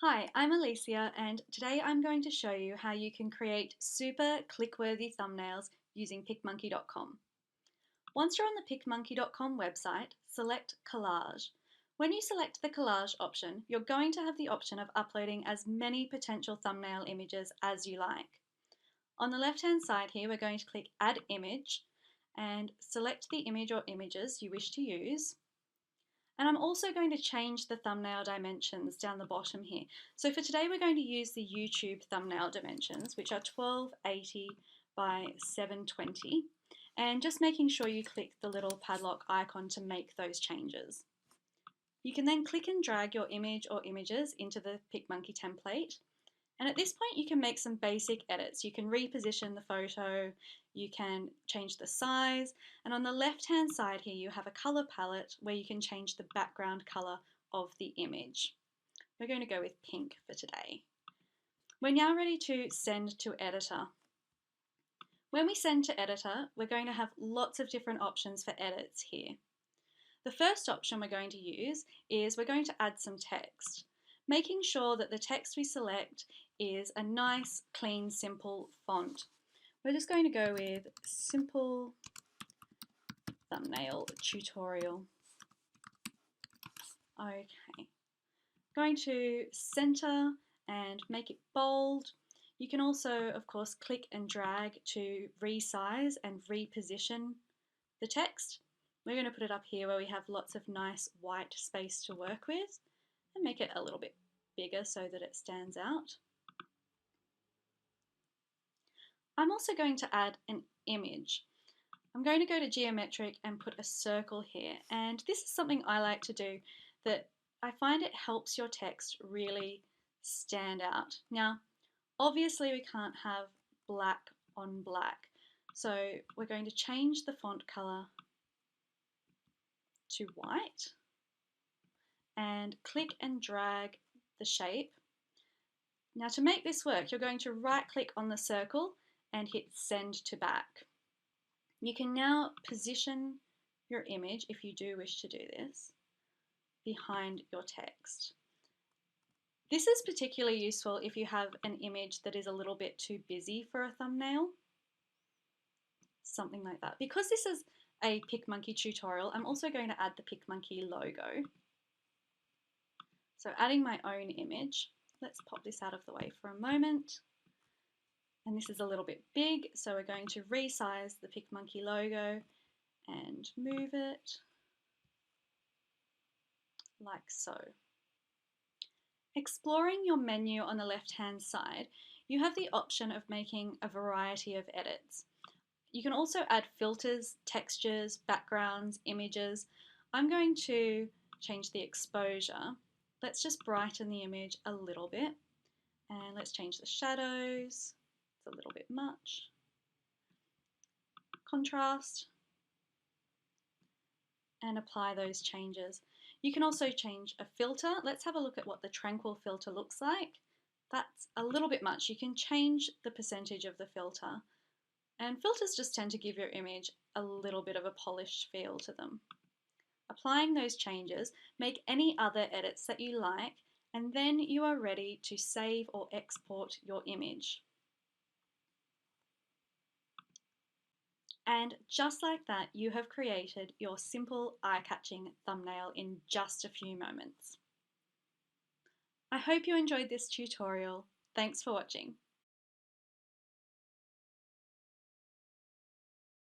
Hi, I'm Alicia and today I'm going to show you how you can create super click-worthy thumbnails using PicMonkey.com. Once you're on the PicMonkey.com website, select Collage. When you select the Collage option, you're going to have the option of uploading as many potential thumbnail images as you like. On the left-hand side here, we're going to click Add Image and select the image or images you wish to use. And I'm also going to change the thumbnail dimensions down the bottom here. So for today, we're going to use the YouTube thumbnail dimensions, which are 1280 by 720. And just making sure you click the little padlock icon to make those changes. You can then click and drag your image or images into the PicMonkey template. And at this point, you can make some basic edits. You can reposition the photo, you can change the size, and on the left-hand side here, you have a color palette where you can change the background color of the image. We're going to go with pink for today. We're now ready to send to editor. When we send to editor, we're going to have lots of different options for edits here. The first option we're going to use is we're going to add some text, making sure that the text we select is a nice, clean, simple font. We're just going to go with simple thumbnail tutorial. Okay, going to center and make it bold. You can also, of course, click and drag to resize and reposition the text. We're going to put it up here where we have lots of nice white space to work with and make it a little bit bigger so that it stands out. I'm also going to add an image. I'm going to go to geometric and put a circle here, and this is something I like to do that I find it helps your text really stand out. Now, obviously we can't have black on black, so we're going to change the font color to white and click and drag the shape. Now to make this work, you're going to right click on the circle and hit send to back. You can now position your image, if you do wish to do this, behind your text. This is particularly useful if you have an image that is a little bit too busy for a thumbnail, something like that. Because this is a PicMonkey tutorial, I'm also going to add the PicMonkey logo. So adding my own image, let's pop this out of the way for a moment. And this is a little bit big, so we're going to resize the PicMonkey logo and move it like so. Exploring your menu on the left-hand side, you have the option of making a variety of edits. You can also add filters, textures, backgrounds, images. I'm going to change the exposure. Let's just brighten the image a little bit, and let's change the shadows. It's a little bit much. Contrast, and apply those changes. You can also change a filter. Let's have a look at what the tranquil filter looks like. That's a little bit much. You can change the percentage of the filter. And filters just tend to give your image a little bit of a polished feel to them. Applying those changes, make any other edits that you like, and then you are ready to save or export your image. And just like that, you have created your simple, eye-catching thumbnail in just a few moments. I hope you enjoyed this tutorial. Thanks for watching.